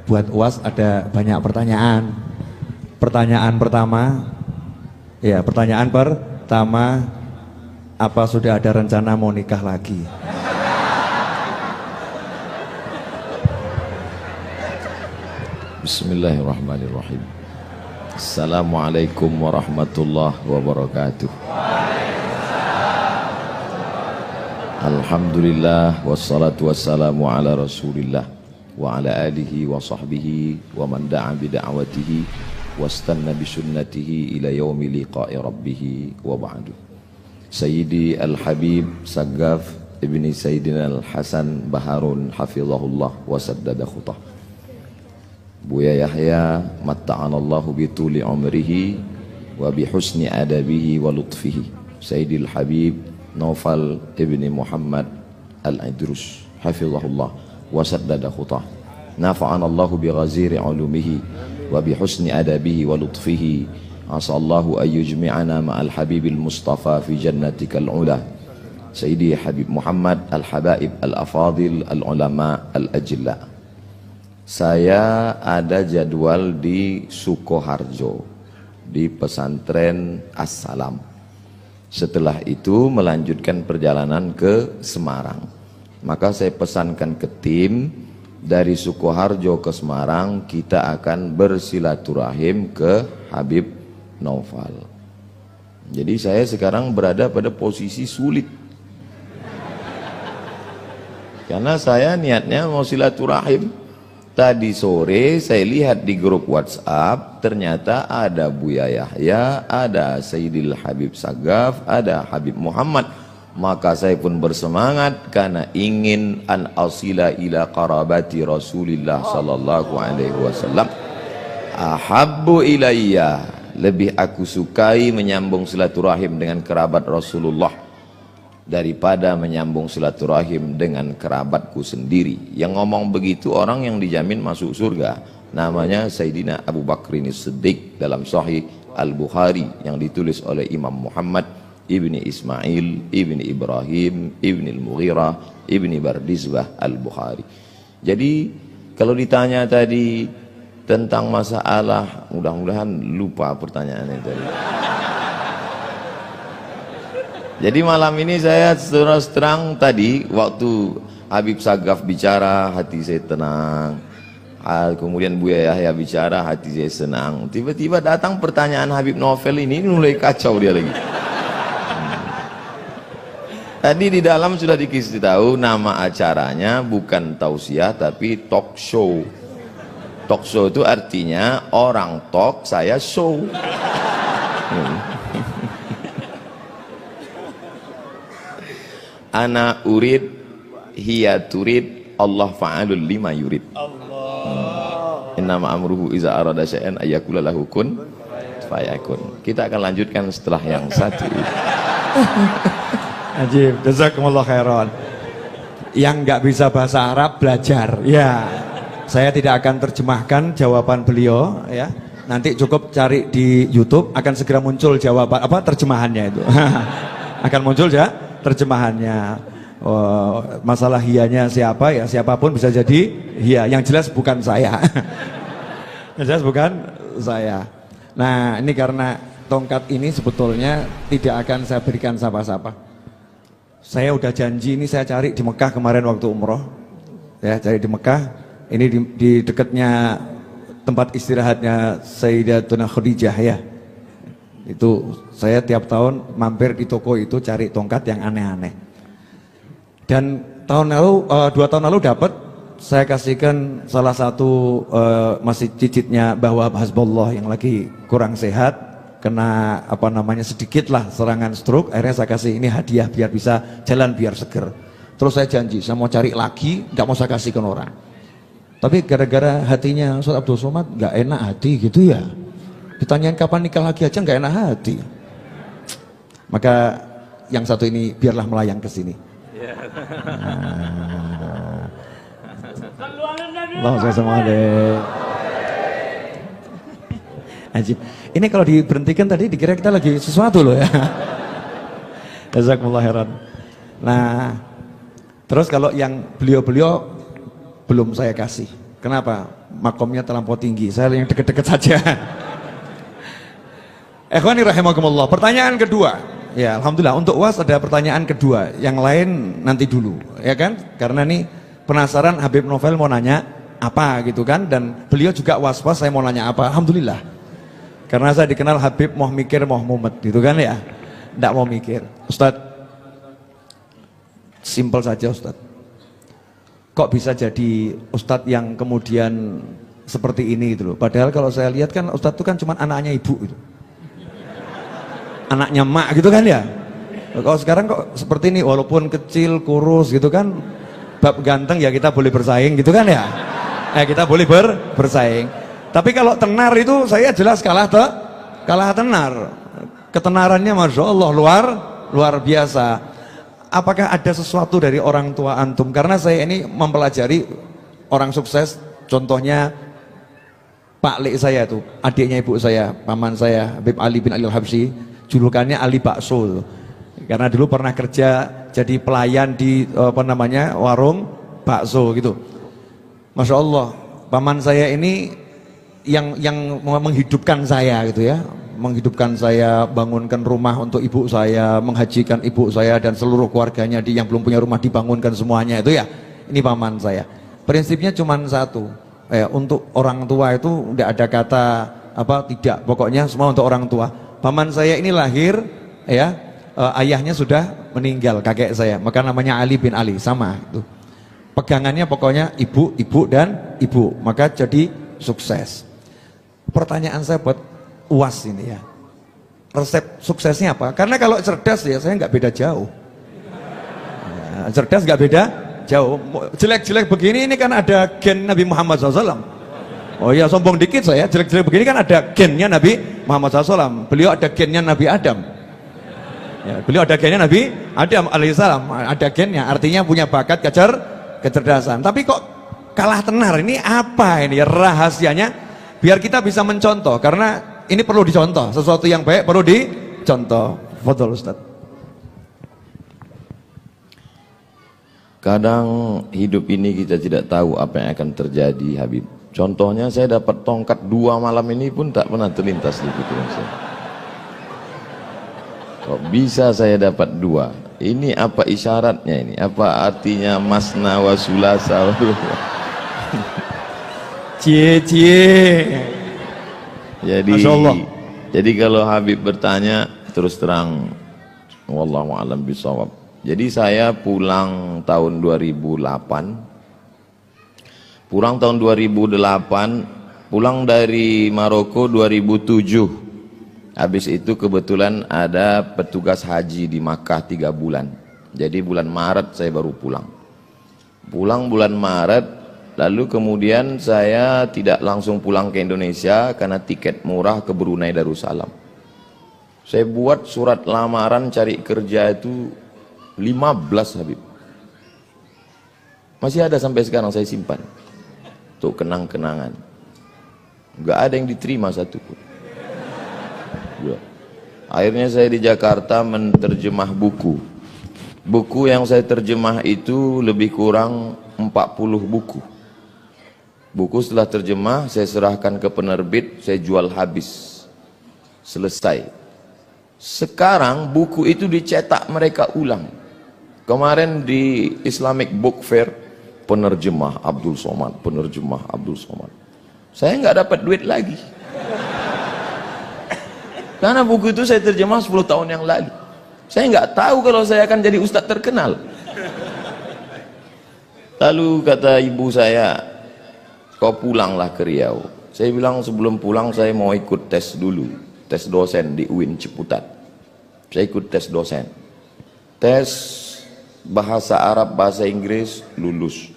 buat UAS ada banyak pertanyaan. Pertanyaan pertama, apa sudah ada rencana mau nikah lagi? Bismillahirrahmanirrahim. Assalamualaikum warahmatullahi wabarakatuh. Alhamdulillah wassalatu wassalamu ala rasulillah wa ala alihi wa sahbihi wa man da'a bida'watihi wastanna bisunnatihi ila yaumi liqa'i rabbih wa ba'du. Sayyidi Al-Habib Saggaf ibni Sayyidina Al-Hasan Baharun hafizahullah wa saddada khutah. Buya Yahya matta'anallahu bituli umrihi wa bihusni adabihi wa lutfihi. Sayyidil Habib Naufal ibni Muhammad Al-Idrus hafizahullah wa saddada khutah. Nafa'anallahu bi ghaziri ulumihi wa bi husni adabihi wa lutfihi. Asallahu an yujmi'ana ma'al habibil mustafa fi jannatikal ula. Sayyidi Habib Muhammad Al-Habaib Al-Afadil Al-Ulama Al-Ajilla. Saya ada jadwal di Sukoharjo di pesantren As-Salam. Setelah itu melanjutkan perjalanan ke Semarang. Maka saya pesankan ke tim dari Sukoharjo ke Semarang, kita akan bersilaturahim ke Habib Naufal. Jadi saya sekarang berada pada posisi sulit. Karena saya niatnya mau silaturahim. Tadi sore saya lihat di grup WhatsApp, ternyata ada Buya Yahya, ada Sayyidil Habib Saggaf, ada Habib Muhammad. Maka saya pun bersemangat karena ingin an asila ila qarabati Rasulillah sallallahu alaihi wasallam. Ahabbu ilayya, lebih aku sukai menyambung silaturahim dengan kerabat Rasulullah daripada menyambung silaturahim dengan kerabatku sendiri. Yang ngomong begitu orang yang dijamin masuk surga. Namanya Sayyidina Abu Bakrin As-Siddiq dalam Sahih Al-Bukhari yang ditulis oleh Imam Muhammad ibni Ismail ibni Ibrahim ibni Al-Mughirah ibni Bardizbah Al-Bukhari. Jadi kalau ditanya tadi tentang masalah, mudah-mudahan lupa pertanyaannya tadi. Jadi malam ini saya terus terang, tadi waktu Habib Saggaf bicara hati saya tenang, kemudian Buya Yahya bicara hati saya senang. Tiba-tiba datang pertanyaan Habib Naufal ini mulai kacau dia lagi. Tadi di dalam sudah dikasih tahu nama acaranya bukan tausiah tapi talk show. Talk show itu artinya orang talk, saya show. Ana urid hiya turid Allah fa'alul lima yurid. Innama amruhu iza arada syai'an ayyakula lahu kun fayakun. Kita akan lanjutkan setelah yang satu. Ajib, jazakumullah khairan. Yang nggak bisa bahasa Arab belajar. Ya, saya tidak akan terjemahkan jawaban beliau. Ya, nanti cukup cari di YouTube, akan segera muncul jawaban terjemahannya itu. Akan muncul ya terjemahannya. Masalah hiyanya siapa ya, siapapun bisa jadi hiya. Yang jelas bukan saya. Yang jelas bukan saya. Nah, ini karena tongkat ini sebetulnya tidak akan saya berikan siapa-siapa. Saya udah janji ini saya cari di Mekah kemarin waktu umroh. Ya, cari di Mekah. Ini di dekatnya tempat istirahatnya Sayyidatuna Khadijah ya. Itu saya tiap tahun mampir di toko itu cari tongkat yang aneh-aneh. Dan tahun lalu, 2 tahun lalu dapat, saya kasihkan salah satu masih cicitnya bahwa Hasbullah yang lagi kurang sehat, kena sedikit lah serangan stroke. Akhirnya saya kasih ini hadiah biar bisa jalan biar seger. Terus saya janji saya mau cari lagi, nggak mau saya kasihkan orang. Tapi gara-gara hatinya Ustaz Abdul Somad nggak enak hati gitu ya. Ditanyain kapan nikah lagi aja nggak enak hati. Maka yang satu ini biarlah melayang ke sini. Ajib. Ini kalau diberhentikan tadi dikira kita lagi sesuatu loh ya. Jazakumullah khairan. Nah, terus kalau yang beliau-beliau belum saya kasih Kenapa? Makomnya terlampau tinggi. Saya yang deket-deket saja. Ikhwani rahimakumullah. Pertanyaan kedua. Ya, alhamdulillah untuk UAS ada pertanyaan kedua. Yang lain nanti dulu, ya kan? Karena nih penasaran Habib Novel mau nanya apa gitu kan, dan beliau juga was-was saya mau nanya apa. Alhamdulillah. Karena saya dikenal Habib mau mikir mau mumet gitu kan ya. Enggak mau mikir. Ustadz, simpel saja Ustadz. Kok bisa jadi Ustadz yang kemudian seperti ini gitu loh. Padahal kalau saya lihat kan Ustadz itu kan cuma anaknya ibu gitu. Anaknya mak gitu kan ya. Kalau sekarang kok seperti ini, walaupun kecil, kurus gitu kan, bab ganteng ya kita boleh bersaing gitu kan ya. Kita boleh bersaing. Tapi kalau tenar itu saya jelas kalah tenar. Ketenarannya Masya Allah luar biasa. Apakah ada sesuatu dari orang tua antum? Karena saya ini mempelajari orang sukses, contohnya Pak Lek saya itu, adiknya ibu saya, paman saya, Habib Ali bin Ali Al-Habsyi, julukannya Ali Bakso. Karena dulu pernah kerja jadi pelayan di warung bakso gitu. Masya Allah, paman saya ini yang menghidupkan saya gitu ya. Menghidupkan saya, bangunkan rumah untuk ibu saya, menghajikan ibu saya dan seluruh keluarganya yang belum punya rumah dibangunkan semuanya itu ya. Ini paman saya. Prinsipnya cuma satu, untuk orang tua itu tidak ada kata tidak, pokoknya semua untuk orang tua. Paman saya ini lahir ya, ayahnya sudah meninggal, kakek saya, maka namanya Ali bin Ali, sama itu. Pegangannya pokoknya ibu, ibu dan ibu, maka jadi sukses. Pertanyaan saya buat UAS ini ya, resep suksesnya apa? Karena kalau cerdas ya saya nggak beda jauh. Cerdas nggak beda jauh. Jelek-jelek begini ini kan ada gen Nabi Muhammad SAW. Oh iya, sombong dikit saya. Jelek-jelek begini kan ada gennya Nabi Muhammad SAW. Beliau ada gennya Nabi Adam. Ya, beliau ada gennya Nabi Adam alaihissalam. Ada gennya, artinya punya bakat kecerdasan. Tapi kok kalah tenar? Ini apa ini rahasianya? Biar kita bisa mencontoh, karena ini perlu dicontoh, sesuatu yang baik perlu dicontoh. Fadhol Ustaz. Kadang hidup ini kita tidak tahu apa yang akan terjadi, Habib. Contohnya saya dapat tongkat 2 malam ini pun tak pernah terlintas di pikiran saya. Kok bisa saya dapat 2? Ini apa isyaratnya ini? Apa artinya masna wa sulasa? Cie. Jadi kalau Habib bertanya terus terang, wallahu a'lam bishawab. Jadi saya pulang tahun 2008. Pulang dari Maroko 2007. Habis itu kebetulan ada petugas haji di Makkah 3 bulan. Jadi bulan Maret saya baru pulang. Pulang bulan Maret. Lalu kemudian saya tidak langsung pulang ke Indonesia karena tiket murah ke Brunei Darussalam. Saya buat surat lamaran cari kerja itu 15, Habib. Masih ada sampai sekarang saya simpan. Untuk kenang-kenangan. Enggak ada yang diterima satupun. Akhirnya saya di Jakarta menerjemah buku. Buku yang saya terjemah itu lebih kurang 40 buku. Buku setelah terjemah saya serahkan ke penerbit, saya jual habis. Selesai. Sekarang buku itu dicetak mereka ulang. Kemarin di Islamic Book Fair, penerjemah Abdul Somad, penerjemah Abdul Somad. Saya nggak dapat duit lagi. Karena buku itu saya terjemah 10 tahun yang lalu. Saya nggak tahu kalau saya akan jadi ustadz terkenal. Lalu kata ibu saya, kau pulanglah ke Riau. Saya bilang sebelum pulang saya mau ikut tes dulu, tes dosen di UIN Ciputat. Saya ikut tes dosen, tes bahasa Arab, bahasa Inggris, lulus.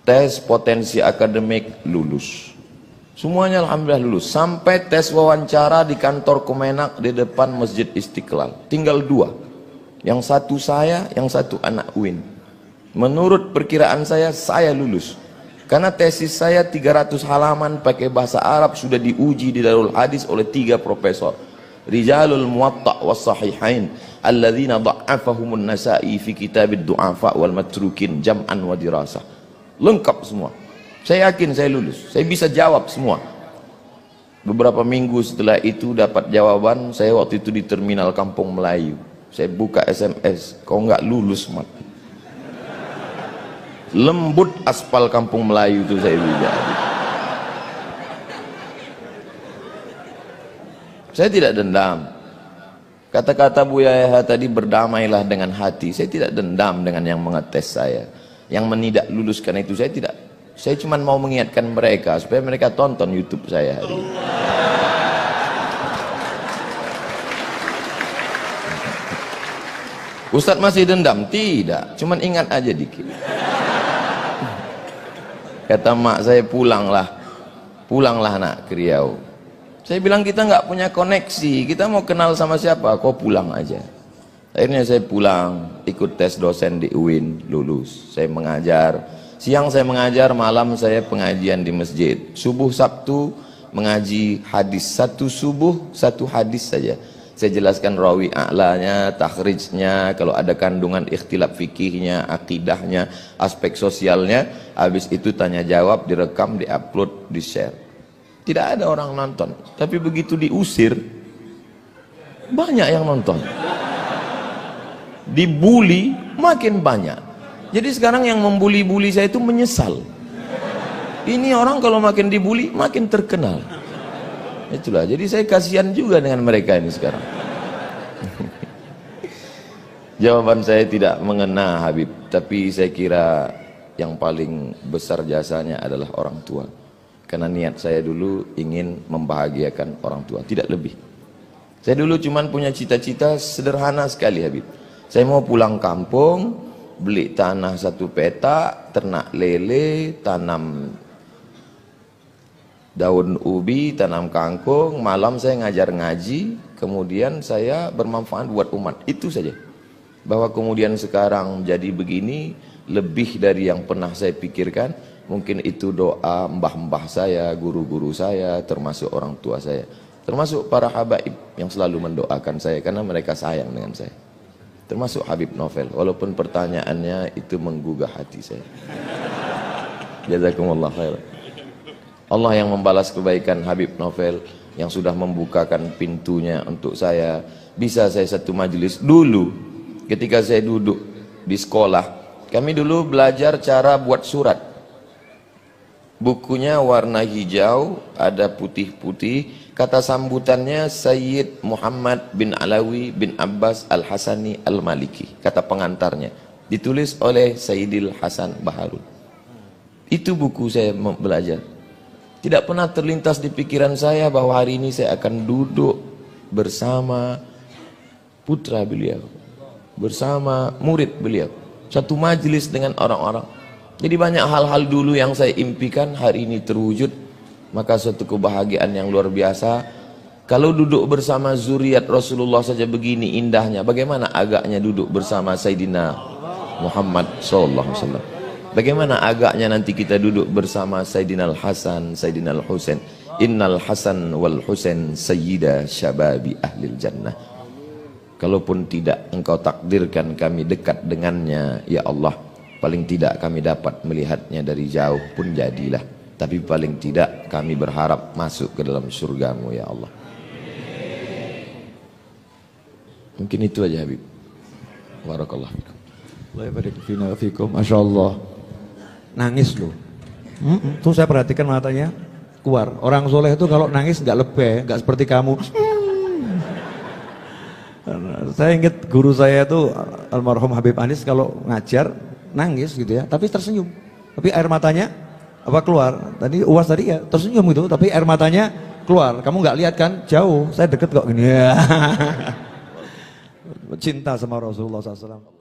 Tes potensi akademik, lulus. Semuanya alhamdulillah lulus. Sampai tes wawancara di kantor Kemenak di depan Masjid Istiqlal. Tinggal 2. Yang satu saya, yang satu anak UIN. Menurut perkiraan saya lulus. Karena tesis saya 300 halaman pakai bahasa Arab sudah diuji di Darul Hadis oleh 3 profesor. Rijalul Muwatta' was Sahihain alladzina dha'afahumun Nasa'i fi kitabid du'afa wal matrukin jam'an wa dirasah. Lengkap semua. Saya yakin saya lulus, saya bisa jawab semua. Beberapa minggu setelah itu dapat jawaban, saya waktu itu di terminal Kampung Melayu. Saya buka SMS, kau nggak lulus mat. Lembut aspal Kampung Melayu itu saya bilang. Saya tidak dendam. Kata-kata Buya Yahya tadi, berdamailah dengan hati. Saya tidak dendam dengan yang mengetes saya, yang menidak luluskan itu. Saya tidak. Saya cuma mau mengingatkan mereka supaya mereka tonton YouTube saya hari ini. Ustadz masih dendam? Tidak, cuman ingat aja dikit. Kata mak saya, pulanglah nak ke Riau. Saya bilang kita nggak punya koneksi, kita mau kenal sama siapa? Kau pulang aja. Akhirnya saya pulang, ikut tes dosen di UIN, lulus. Saya mengajar, siang saya mengajar, malam saya pengajian di masjid. Subuh Sabtu mengaji hadis, satu subuh satu hadis saja. Saya jelaskan rawi a'lanya, takhrijnya, kalau ada kandungan ikhtilaf fikihnya, akidahnya, aspek sosialnya. Habis itu tanya jawab, direkam, diupload, di-share. Tidak ada orang nonton, tapi begitu diusir, banyak yang nonton. Dibully, makin banyak. Jadi sekarang yang membuli-buli saya itu menyesal. Ini orang kalau makin dibully, makin terkenal. Itulah, jadi saya kasihan juga dengan mereka ini sekarang. Jawaban saya tidak mengena Habib, tapi saya kira yang paling besar jasanya adalah orang tua. Karena niat saya dulu ingin membahagiakan orang tua, tidak lebih. Saya dulu cuman punya cita-cita sederhana sekali Habib. Saya mau pulang kampung, beli tanah 1 petak, ternak lele, tanam daun ubi, tanam kangkung, malam saya ngajar ngaji, kemudian saya bermanfaat buat umat. Itu saja. Bahwa kemudian sekarang jadi begini, lebih dari yang pernah saya pikirkan. Mungkin itu doa mbah-mbah saya, guru-guru saya, termasuk orang tua saya, termasuk para habaib yang selalu mendoakan saya karena mereka sayang dengan saya, termasuk Habib Novel, walaupun pertanyaannya itu menggugah hati saya. Jazakumullah khair. Allah yang membalas kebaikan Habib Novel yang sudah membukakan pintunya untuk saya. Bisa saya satu majelis dulu ketika saya duduk di sekolah, kami dulu belajar cara buat surat. Bukunya warna hijau, ada putih-putih. Kata sambutannya Sayyid Muhammad bin Alawi bin Abbas Al-Hasani Al-Maliki. Kata pengantarnya ditulis oleh Sayyidil Hasan Baharun. Itu buku saya belajar. Tidak pernah terlintas di pikiran saya bahwa hari ini saya akan duduk bersama putra beliau, bersama murid beliau, satu majelis dengan orang-orang. Jadi banyak hal-hal dulu yang saya impikan hari ini terwujud. Maka suatu kebahagiaan yang luar biasa. Kalau duduk bersama zuriat Rasulullah saja begini indahnya, bagaimana agaknya duduk bersama Sayyidina Muhammad SAW? Bagaimana agaknya nanti kita duduk bersama Sayyidina Al-Hasan, Sayyidina Al-Husain. Innal Hasan wal Husain sayyida syababi ahlil jannah. Kalaupun tidak engkau takdirkan kami dekat dengannya, ya Allah, paling tidak kami dapat melihatnya dari jauh pun jadilah. Tapi paling tidak kami berharap masuk ke dalam surgamu ya Allah. Mungkin itu aja Habib. Barakallah fikum. Allah barik fina fikum. Masya Allah. Nangis loh. Tuh saya perhatikan matanya keluar. Orang soleh itu kalau nangis nggak lebih, nggak seperti kamu. Saya ingat guru saya itu almarhum Habib Anis kalau ngajar nangis gitu ya, tapi tersenyum. Tapi air matanya apa keluar? Tadi UAS tadi ya tersenyum gitu, tapi air matanya keluar. Kamu nggak lihat kan? Jauh. Saya deket kok gini. Cinta sama Rasulullah SAW.